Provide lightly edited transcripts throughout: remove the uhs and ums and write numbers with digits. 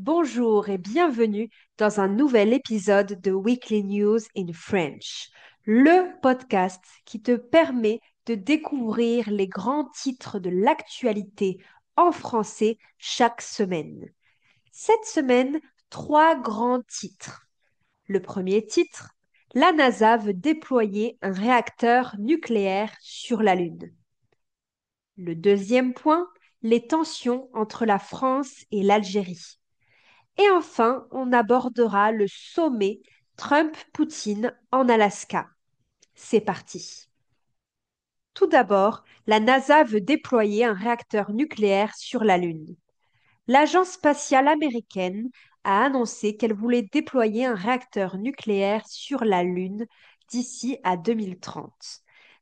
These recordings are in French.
Bonjour et bienvenue dans un nouvel épisode de Weekly News in French, le podcast qui te permet de découvrir les grands titres de l'actualité en français chaque semaine. Cette semaine, trois grands titres. Le premier titre, la NASA veut déployer un réacteur nucléaire sur la Lune. Le deuxième point, les tensions entre la France et l'Algérie. Et enfin, on abordera le sommet Trump-Poutine en Alaska. C'est parti. Tout d'abord, la NASA veut déployer un réacteur nucléaire sur la Lune. L'agence spatiale américaine a annoncé qu'elle voulait déployer un réacteur nucléaire sur la Lune d'ici à 2030.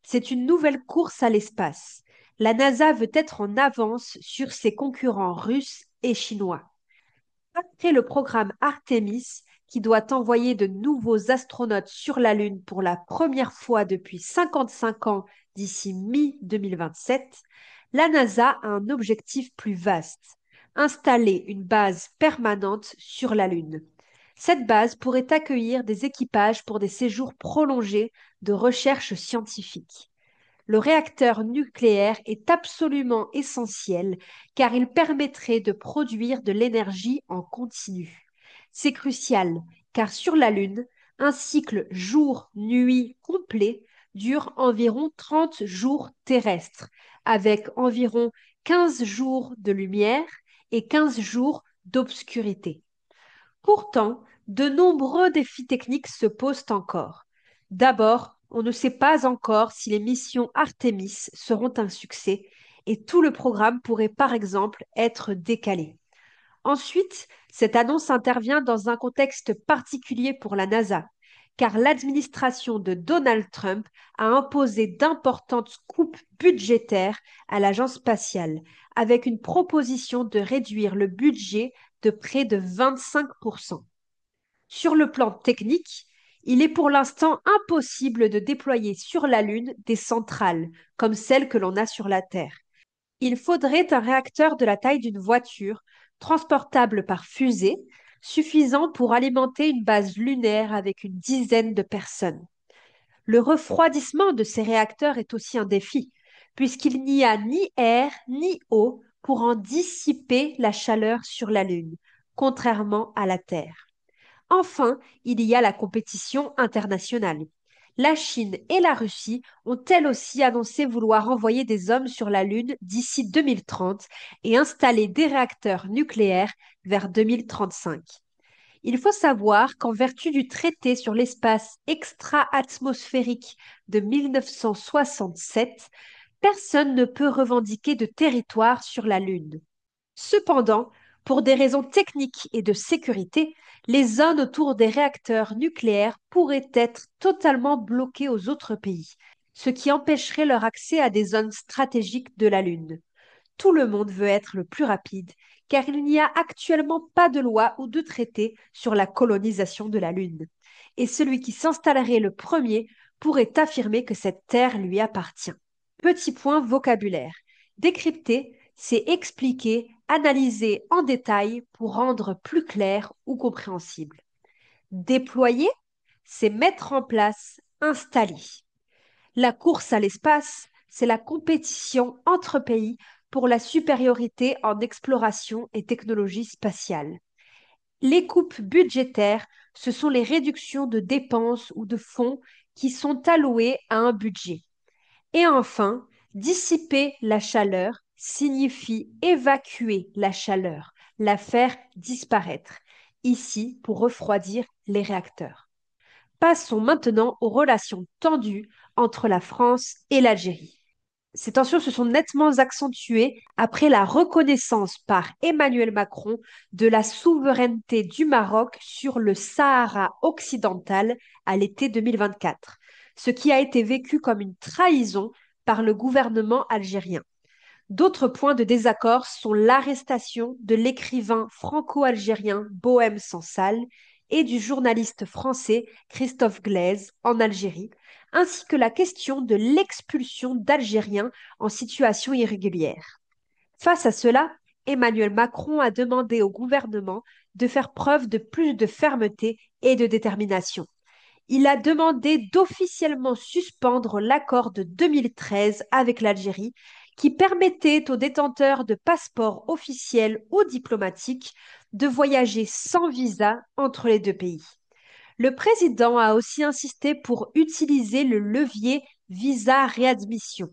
C'est une nouvelle course à l'espace. La NASA veut être en avance sur ses concurrents russes et chinois. Après le programme Artemis, qui doit envoyer de nouveaux astronautes sur la Lune pour la première fois depuis 55 ans d'ici mi-2027, la NASA a un objectif plus vaste, installer une base permanente sur la Lune. Cette base pourrait accueillir des équipages pour des séjours prolongés de recherche scientifique. Le réacteur nucléaire est absolument essentiel car il permettrait de produire de l'énergie en continu. C'est crucial car sur la Lune, un cycle jour-nuit complet dure environ 30 jours terrestres, avec environ 15 jours de lumière et 15 jours d'obscurité. Pourtant, de nombreux défis techniques se posent encore. D'abord, on ne sait pas encore si les missions Artemis seront un succès et tout le programme pourrait par exemple être décalé. Ensuite, cette annonce intervient dans un contexte particulier pour la NASA, car l'administration de Donald Trump a imposé d'importantes coupes budgétaires à l'agence spatiale, avec une proposition de réduire le budget de près de 25%. Sur le plan technique, il est pour l'instant impossible de déployer sur la Lune des centrales comme celles que l'on a sur la Terre. Il faudrait un réacteur de la taille d'une voiture, transportable par fusée, suffisant pour alimenter une base lunaire avec une dizaine de personnes. Le refroidissement de ces réacteurs est aussi un défi, puisqu'il n'y a ni air ni eau pour en dissiper la chaleur sur la Lune, contrairement à la Terre. Enfin, il y a la compétition internationale. La Chine et la Russie ont elles aussi annoncé vouloir envoyer des hommes sur la Lune d'ici 2030 et installer des réacteurs nucléaires vers 2035. Il faut savoir qu'en vertu du traité sur l'espace extra-atmosphérique de 1967, personne ne peut revendiquer de territoire sur la Lune. Cependant, pour des raisons techniques et de sécurité, les zones autour des réacteurs nucléaires pourraient être totalement bloquées aux autres pays, ce qui empêcherait leur accès à des zones stratégiques de la Lune. Tout le monde veut être le plus rapide, car il n'y a actuellement pas de loi ou de traité sur la colonisation de la Lune. Et celui qui s'installerait le premier pourrait affirmer que cette terre lui appartient. Petit point vocabulaire. Décrypter, c'est expliquer, analyser en détail pour rendre plus clair ou compréhensible. Déployer, c'est mettre en place, installer. La course à l'espace, c'est la compétition entre pays pour la supériorité en exploration et technologie spatiale. Les coupes budgétaires, ce sont les réductions de dépenses ou de fonds qui sont alloués à un budget. Et enfin, dissiper la chaleur signifie évacuer la chaleur, la faire disparaître, ici pour refroidir les réacteurs. Passons maintenant aux relations tendues entre la France et l'Algérie. Ces tensions se sont nettement accentuées après la reconnaissance par Emmanuel Macron de la souveraineté du Maroc sur le Sahara occidental à l'été 2024, ce qui a été vécu comme une trahison par le gouvernement algérien. D'autres points de désaccord sont l'arrestation de l'écrivain franco-algérien Bohème Sansal et du journaliste français Christophe Glaise en Algérie, ainsi que la question de l'expulsion d'Algériens en situation irrégulière. Face à cela, Emmanuel Macron a demandé au gouvernement de faire preuve de plus de fermeté et de détermination. Il a demandé d'officiellement suspendre l'accord de 2013 avec l'Algérie qui permettait aux détenteurs de passeports officiels ou diplomatiques de voyager sans visa entre les deux pays. Le président a aussi insisté pour utiliser le levier visa réadmission.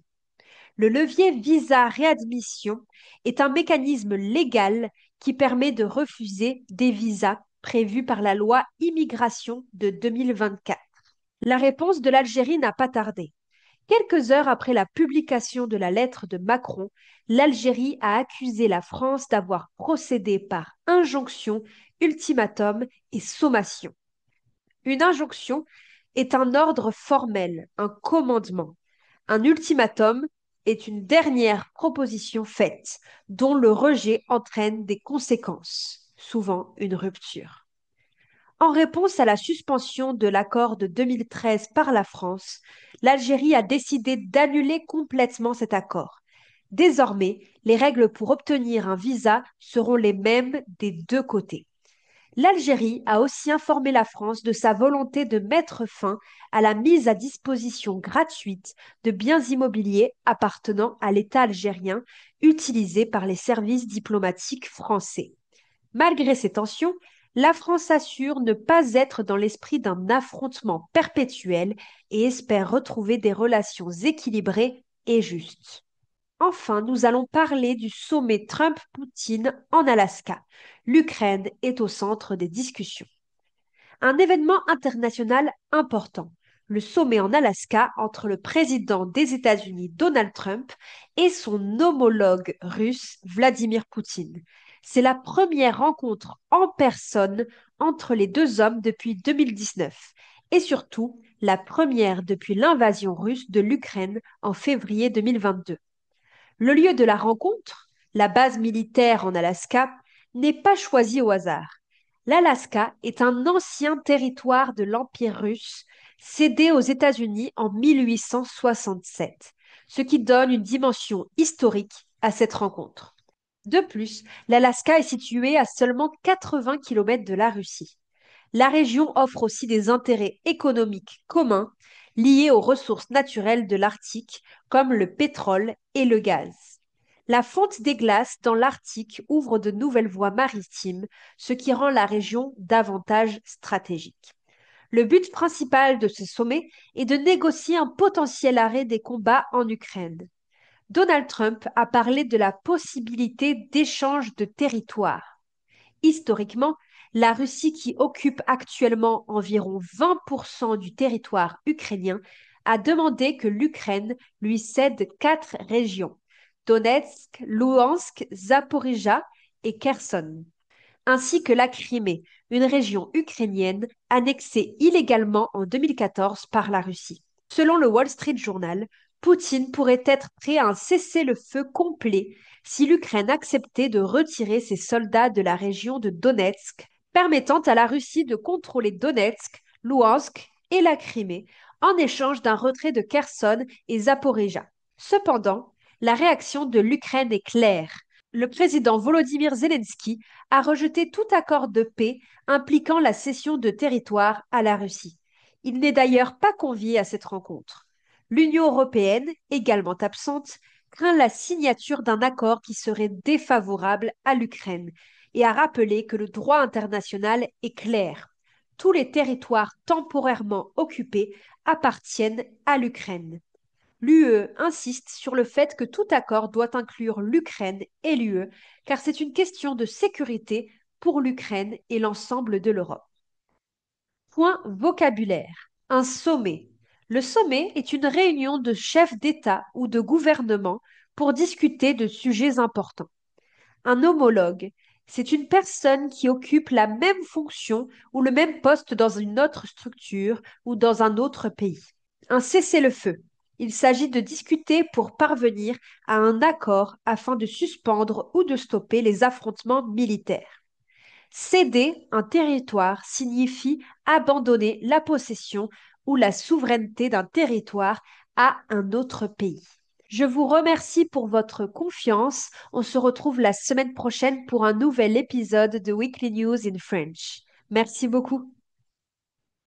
Le levier visa réadmission est un mécanisme légal qui permet de refuser des visas prévus par la loi immigration de 2024. La réponse de l'Algérie n'a pas tardé. Quelques heures après la publication de la lettre de Macron, l'Algérie a accusé la France d'avoir procédé par injonction, ultimatum et sommation. Une injonction est un ordre formel, un commandement. Un ultimatum est une dernière proposition faite, dont le rejet entraîne des conséquences, souvent une rupture. En réponse à la suspension de l'accord de 2013 par la France, l'Algérie a décidé d'annuler complètement cet accord. Désormais, les règles pour obtenir un visa seront les mêmes des deux côtés. L'Algérie a aussi informé la France de sa volonté de mettre fin à la mise à disposition gratuite de biens immobiliers appartenant à l'État algérien utilisés par les services diplomatiques français. Malgré ces tensions, la France assure ne pas être dans l'esprit d'un affrontement perpétuel et espère retrouver des relations équilibrées et justes. Enfin, nous allons parler du sommet Trump-Poutine en Alaska. L'Ukraine est au centre des discussions. Un événement international important, le sommet en Alaska entre le président des États-Unis Donald Trump et son homologue russe Vladimir Poutine. C'est la première rencontre en personne entre les deux hommes depuis 2019 et surtout la première depuis l'invasion russe de l'Ukraine en février 2022. Le lieu de la rencontre, la base militaire en Alaska, n'est pas choisi au hasard. L'Alaska est un ancien territoire de l'Empire russe cédé aux États-Unis en 1867, ce qui donne une dimension historique à cette rencontre. De plus, l'Alaska est situé à seulement 80 km de la Russie. La région offre aussi des intérêts économiques communs liés aux ressources naturelles de l'Arctique, comme le pétrole et le gaz. La fonte des glaces dans l'Arctique ouvre de nouvelles voies maritimes, ce qui rend la région davantage stratégique. Le but principal de ce sommet est de négocier un potentiel arrêt des combats en Ukraine. Donald Trump a parlé de la possibilité d'échange de territoires. Historiquement, la Russie, qui occupe actuellement environ 20% du territoire ukrainien, a demandé que l'Ukraine lui cède 4 régions: Donetsk, Louhansk, Zaporijjia et Kherson, ainsi que la Crimée, une région ukrainienne annexée illégalement en 2014 par la Russie. Selon le Wall Street Journal, Poutine pourrait être prêt à un cessez-le-feu complet si l'Ukraine acceptait de retirer ses soldats de la région de Donetsk, permettant à la Russie de contrôler Donetsk, Louhansk et la Crimée en échange d'un retrait de Kherson et Zaporijjia. Cependant, la réaction de l'Ukraine est claire. Le président Volodymyr Zelensky a rejeté tout accord de paix impliquant la cession de territoire à la Russie. Il n'est d'ailleurs pas convié à cette rencontre. L'Union européenne, également absente, craint la signature d'un accord qui serait défavorable à l'Ukraine et a rappelé que le droit international est clair. Tous les territoires temporairement occupés appartiennent à l'Ukraine. L'UE insiste sur le fait que tout accord doit inclure l'Ukraine et l'UE, car c'est une question de sécurité pour l'Ukraine et l'ensemble de l'Europe. Point vocabulaire. Un sommet. Le sommet est une réunion de chefs d'État ou de gouvernement pour discuter de sujets importants. Un homologue, c'est une personne qui occupe la même fonction ou le même poste dans une autre structure ou dans un autre pays. Un cessez-le-feu. Il s'agit de discuter pour parvenir à un accord afin de suspendre ou de stopper les affrontements militaires. Céder un territoire signifie abandonner la possession ou la souveraineté d'un territoire à un autre pays. Je vous remercie pour votre confiance. On se retrouve la semaine prochaine pour un nouvel épisode de Weekly News in French. Merci beaucoup.